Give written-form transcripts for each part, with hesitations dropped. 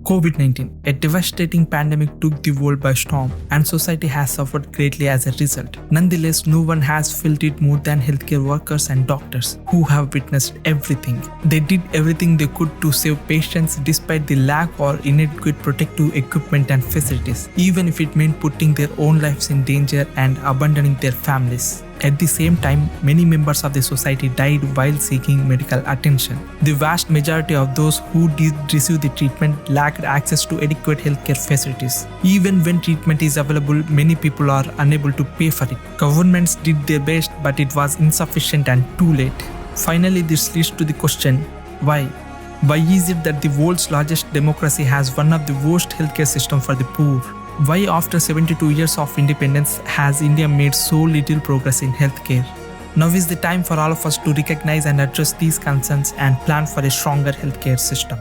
COVID-19, a devastating pandemic, took the world by storm, and society has suffered greatly as a result. Nonetheless, no one has felt it more than healthcare workers and doctors, who have witnessed everything. They did everything they could to save patients despite the lack or inadequate protective equipment and facilities, even if it meant putting their own lives in danger and abandoning their families. At the same time, many members of the society died while seeking medical attention. The vast majority of those who did receive the treatment lacked access to adequate healthcare facilities. Even when treatment is available, many people are unable to pay for it. Governments did their best, but it was insufficient and too late. Finally, this leads to the question, why? Why is it that the world's largest democracy has one of the worst healthcare systems for the poor? Why after 72 years of independence has India made so little progress in healthcare? Now is the time for all of us to recognize and address these concerns and plan for a stronger healthcare system.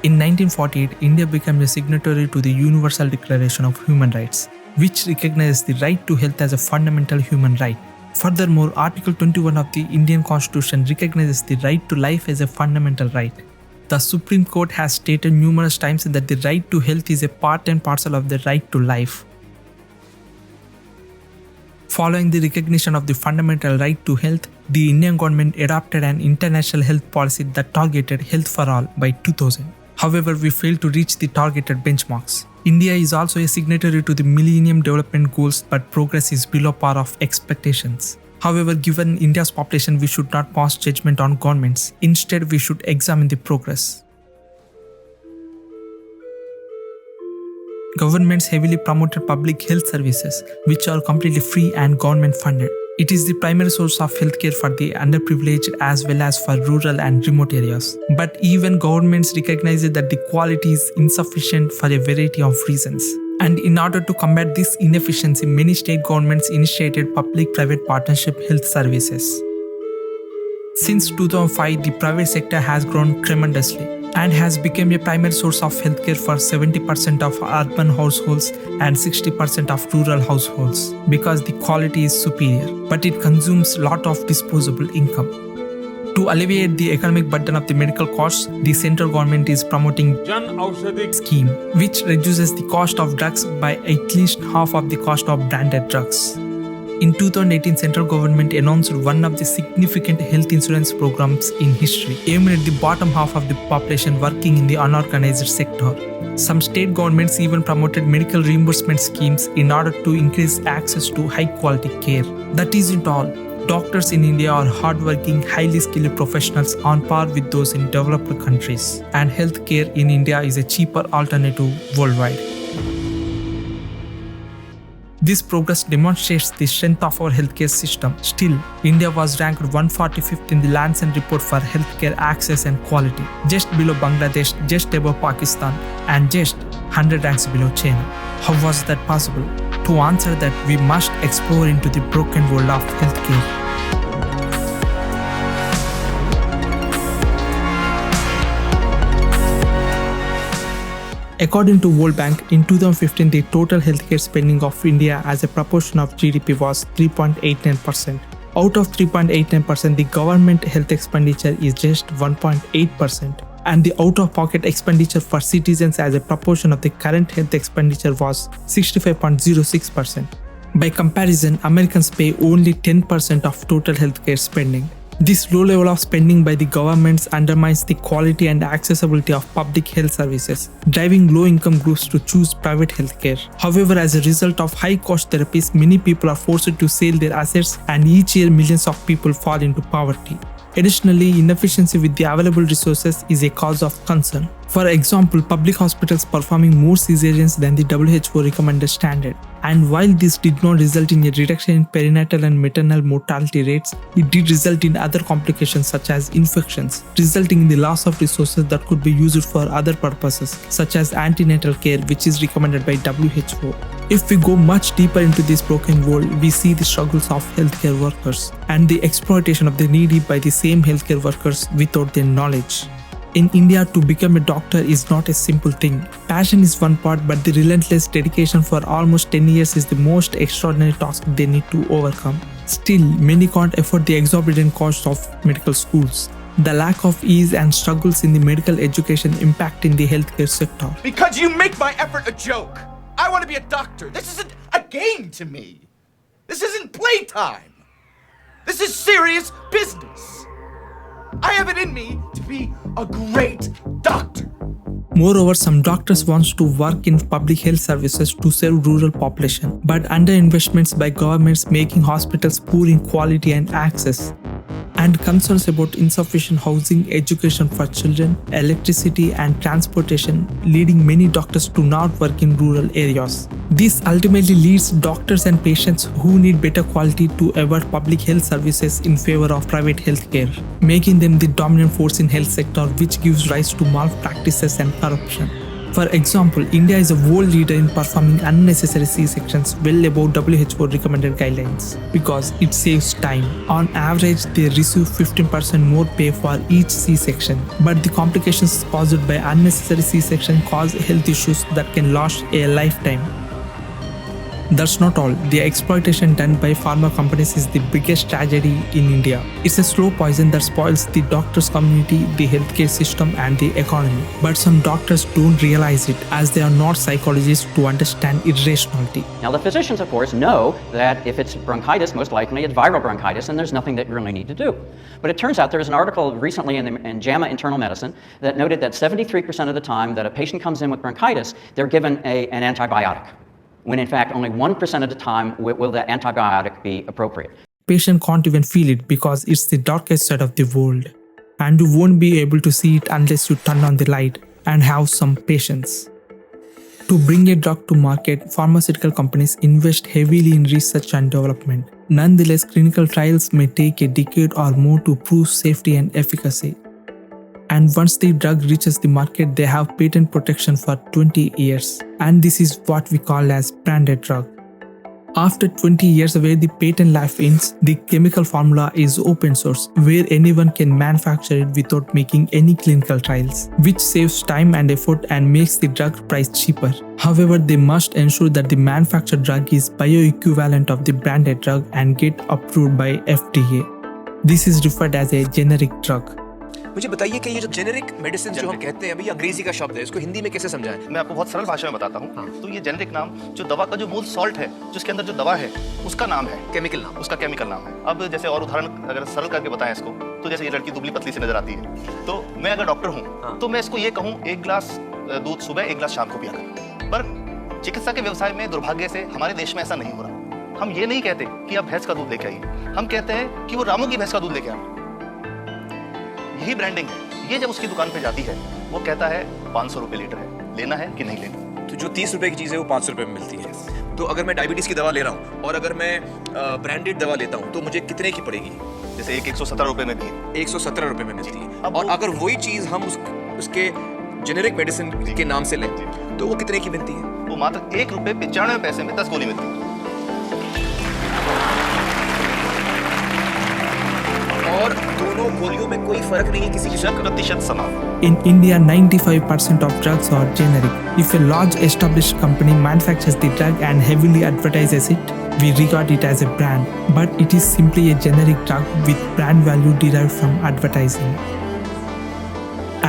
In 1948, India became a signatory to the Universal Declaration of Human Rights, which recognizes the right to health as a fundamental human right. Furthermore, Article 21 of the Indian Constitution recognizes the right to life as a fundamental right. The Supreme Court has stated numerous times that the right to health is a part and parcel of the right to life. Following the recognition of the fundamental right to health, the Indian government adopted an international health policy that targeted health for all by 2000. However, we failed to reach the targeted benchmarks. India is also a signatory to the Millennium Development Goals, but progress is below par of expectations. However, given India's population, we should not pass judgment on governments. Instead, we should examine the progress. Governments heavily promoted public health services, which are completely free and government funded. It is the primary source of healthcare for the underprivileged as well as for rural and remote areas. But even governments recognize that the quality is insufficient for a variety of reasons. And in order to combat this inefficiency, many state governments initiated public-private partnership health services. Since 2005, the private sector has grown tremendously and has become a primary source of healthcare for 70% of urban households and 60% of rural households because the quality is superior, but it consumes a lot of disposable income. To alleviate the economic burden of the medical costs, the central government is promoting Jan Aushadhi scheme, which reduces the cost of drugs by at least half of the cost of branded drugs. In 2018, central government announced one of the significant health insurance programs in history, aimed at the bottom half of the population working in the unorganized sector. Some state governments even promoted medical reimbursement schemes in order to increase access to high-quality care. That isn't all. Doctors in India are hardworking, highly skilled professionals on par with those in developed countries, and healthcare in India is a cheaper alternative worldwide. This progress demonstrates the strength of our healthcare system. Still, India was ranked 145th in the Lancet report for healthcare access and quality, just below Bangladesh, just above Pakistan, and just 100 ranks below China. How was that possible? To answer that, we must explore into the broken world of healthcare. According to World Bank, in 2015, the total healthcare spending of India as a proportion of GDP was 3.89%. Out of 3.89%, the government health expenditure is just 1.8%, and the out-of-pocket expenditure for citizens as a proportion of the current health expenditure was 65.06%. By comparison, Americans pay only 10% of total healthcare spending. This low level of spending by the governments undermines the quality and accessibility of public health services, driving low-income groups to choose private healthcare. However, as a result of high-cost therapies, many people are forced to sell their assets, and each year millions of people fall into poverty. Additionally, inefficiency with the available resources is a cause of concern. For example, public hospitals performing more cesareans than the WHO recommended standard. And while this did not result in a reduction in perinatal and maternal mortality rates, it did result in other complications such as infections, resulting in the loss of resources that could be used for other purposes, such as antenatal care, which is recommended by WHO. If we go much deeper into this broken world, we see the struggles of healthcare workers and the exploitation of the needy by the same healthcare workers without their knowledge. In India, to become a doctor is not a simple thing. Passion is one part, but the relentless dedication for almost 10 years is the most extraordinary task they need to overcome. Still, many can't afford the exorbitant cost of medical schools. The lack of ease and struggles in the medical education impacting the healthcare sector. Because you make my effort a joke. I want to be a doctor. This isn't a game to me. This isn't playtime. This is serious business. I have it in me to be a great doctor. Moreover, some doctors want to work in public health services to serve rural population, but underinvestments by governments making hospitals poor in quality and access, and concerns about insufficient housing, education for children, electricity and transportation, leading many doctors to not work in rural areas. This ultimately leads doctors and patients who need better quality to avoid public health services in favor of private healthcare, making them the dominant force in health sector, which gives rise to malpractices and corruption. For example, India is a world leader in performing unnecessary C-sections well above WHO recommended guidelines because it saves time. On average, they receive 15% more pay for each C-section, but the complications caused by unnecessary C-section cause health issues that can last a lifetime. That's not all. The exploitation done by pharma companies is the biggest tragedy in India. It's a slow poison that spoils the doctors' community, the healthcare system and the economy. But some doctors don't realize it as they are not psychologists to understand irrationality. Now the physicians, of course, know that if it's bronchitis, most likely it's viral bronchitis and there's nothing that you really need to do. But it turns out there was an article recently in JAMA Internal Medicine that noted that 73% of the time that a patient comes in with bronchitis, they're given an antibiotic, when in fact only 1% of the time will that antibiotic be appropriate. Patient can't even feel it because it's the darkest side of the world, and you won't be able to see it unless you turn on the light and have some patience. To bring a drug to market, pharmaceutical companies invest heavily in research and development. Nonetheless, clinical trials may take a decade or more to prove safety and efficacy. And once the drug reaches the market, they have patent protection for 20 years. And this is what we call as branded drug. After 20 years where the patent life ends, the chemical formula is open source, where anyone can manufacture it without making any clinical trials, which saves time and effort and makes the drug price cheaper. However, they must ensure that the manufactured drug is bioequivalent of the branded drug and get approved by FDA. This is referred as a generic drug. मुझे बताइए कि ये जो generic medicine जो हम कहते हैं अभी अंग्रेजी का शब्द है, इसको हिंदी में कैसे समझाएं? मैं आपको बहुत सरल भाषा में बताता हूँ। तो ये जेनेरिक नाम जो दवा का जो मूल सॉल्ट है, जिसके अंदर जो दवा है, उसका नाम है, केमिकल नाम, उसका केमिकल नाम है। अब जैसे और उदाहरण अगर सरल करके बताएं इसको, तो जैसे ये लड़की दुबली पतली सी नजर आती है, तो मैं अगर डॉक्टर हूँ, तो मैं इसको ये कहूँ 1 गिलास दूध सुबह 1 गिलास शाम को पिया कर। पर चिकित्सा के व्यवसाय में दुर्भाग्य से हमारे देश में ऐसा नहीं हो रहा। हम ये नहीं कहते कि आप भैंस का दूध लेके आइए, हम कहते हैं कि वो रामू की भैंस का दूध लेके आए। यही ब्रांडिंग है। ये जब उसकी दुकान पे जाती है, वो कहता है 500 रुपए लीटर है, लेना है कि नहीं लेना। तो जो 30 रुपए की चीज़ है वो 500 रुपए में मिलती है। तो अगर मैं डायबिटीज़ की दवा ले रहा हूँ और अगर मैं ब्रांडेड दवा लेता हूँ तो मुझे कितने की पड़ेगी? जैसे 117 रुपए में भी 117 रुपए में मिलती है। और अगर वही चीज़ हम उसके जेनेरिक मेडिसिन के नाम से लें तो वो कितने की मिलती है? वो मात्र 1 रुपए 95 पैसे में 10 गोली मिलती है। और दोनों गोलियों में कोई फर्क नहीं है, किसी की 100% समान। In India, 95% of drugs are generic. If a large established company manufactures the drug and heavily advertises it, we regard it as a brand, but it is simply a generic drug with brand value derived from advertising.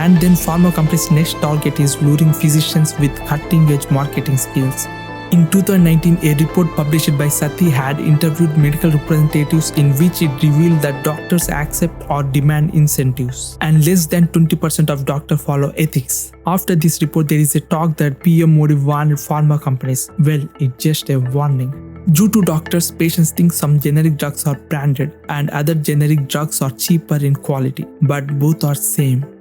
And then pharma companies' next target is luring physicians with cutting-edge marketing skills. In 2019, a report published by Sati had interviewed medical representatives in which it revealed that doctors accept or demand incentives, and less than 20% of doctors follow ethics. After this report, there is a talk that PM Modi warned pharma companies. Well, it's just a warning. Due to doctors, patients think some generic drugs are branded and other generic drugs are cheaper in quality, but both are same.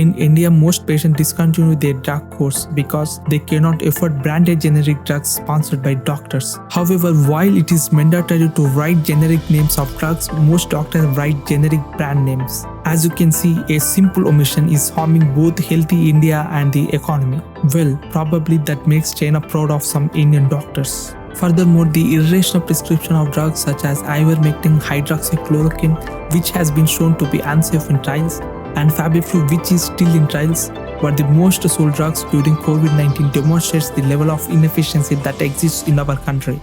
In India, most patients discontinue their drug course because they cannot afford branded generic drugs sponsored by doctors. However, while it is mandatory to write generic names of drugs, most doctors write generic brand names. As you can see, a simple omission is harming both healthy India and the economy. Well, probably that makes China proud of some Indian doctors. Furthermore, the irrational prescription of drugs such as ivermectin, hydroxychloroquine, which has been shown to be unsafe in trials, and Fabiflu, which is still in trials, were the most sold drugs during COVID-19, demonstrates the level of inefficiency that exists in our country.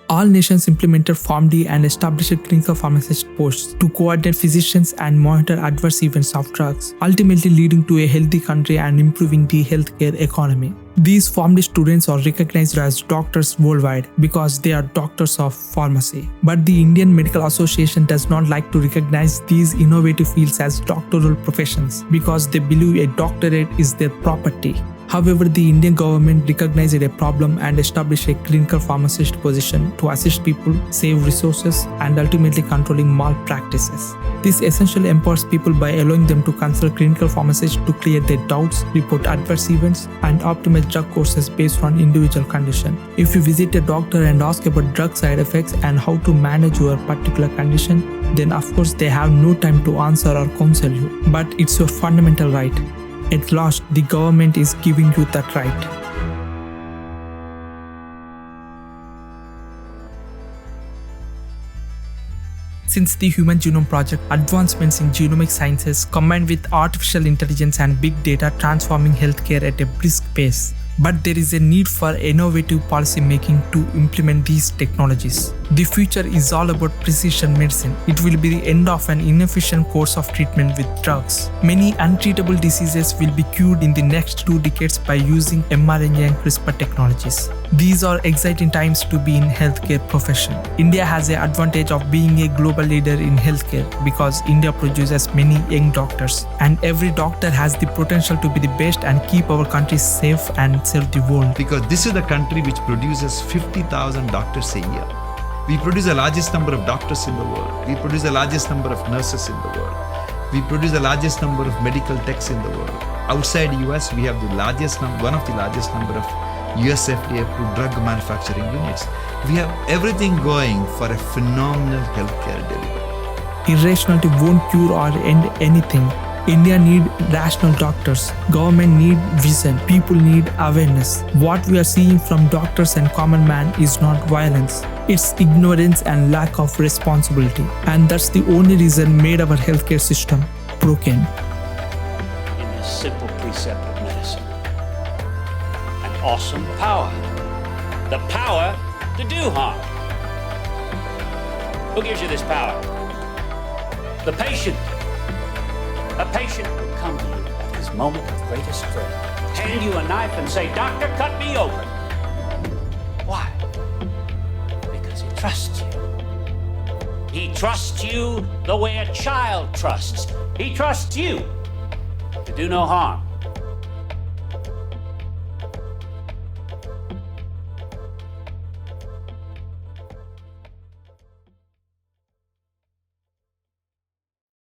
All nations implemented Pharm-D and established clinical pharmacist posts to coordinate physicians and monitor adverse events of drugs, ultimately leading to a healthy country and improving the healthcare economy. These Pharm-D students are recognized as doctors worldwide because they are doctors of pharmacy. But the Indian Medical Association does not like to recognize these innovative fields as doctoral professions because they believe a doctorate is their property. However, the Indian government recognized a problem and established a clinical pharmacist position to assist people, save resources, and ultimately controlling malpractices. This essentially empowers people by allowing them to consult clinical pharmacists to clear their doubts, report adverse events, and optimize drug courses based on individual condition. If you visit a doctor and ask about drug side effects and how to manage your particular condition, then of course they have no time to answer or counsel you. But it's your fundamental right. At last, the government is giving you that right. Since the Human Genome Project, advancements in genomic sciences combined with artificial intelligence and big data transforming healthcare at a brisk pace. But there is a need for innovative policy making to implement these technologies. The future is all about precision medicine. It will be the end of an inefficient course of treatment with drugs. Many untreatable diseases will be cured in the next 2 decades by using mRNA and CRISPR technologies. These are exciting times to be in healthcare profession. India has the advantage of being a global leader in healthcare because India produces many young doctors, and every doctor has the potential to be the best and keep our country safe and serve the world. Because this is the country which produces 50,000 doctors a year. We produce the largest number of doctors in the world. We produce the largest number of nurses in the world. We produce the largest number of medical techs in the world. Outside US, we have the one of the largest number of US FDA approved drug manufacturing units. We have everything going for a phenomenal healthcare delivery. Irrationality won't cure or end anything. India need rational doctors, government need vision, people need awareness. What we are seeing from doctors and common man is not violence. It's ignorance and lack of responsibility. And that's the only reason made our healthcare system broken. In the simple precept of medicine, an awesome power. The power to do harm. Who gives you this power? The patient. A patient will come to you at his moment of greatest dread, hand you a knife and say, "Doctor, cut me open." Why? Because he trusts you. He trusts you the way a child trusts. He trusts you to do no harm.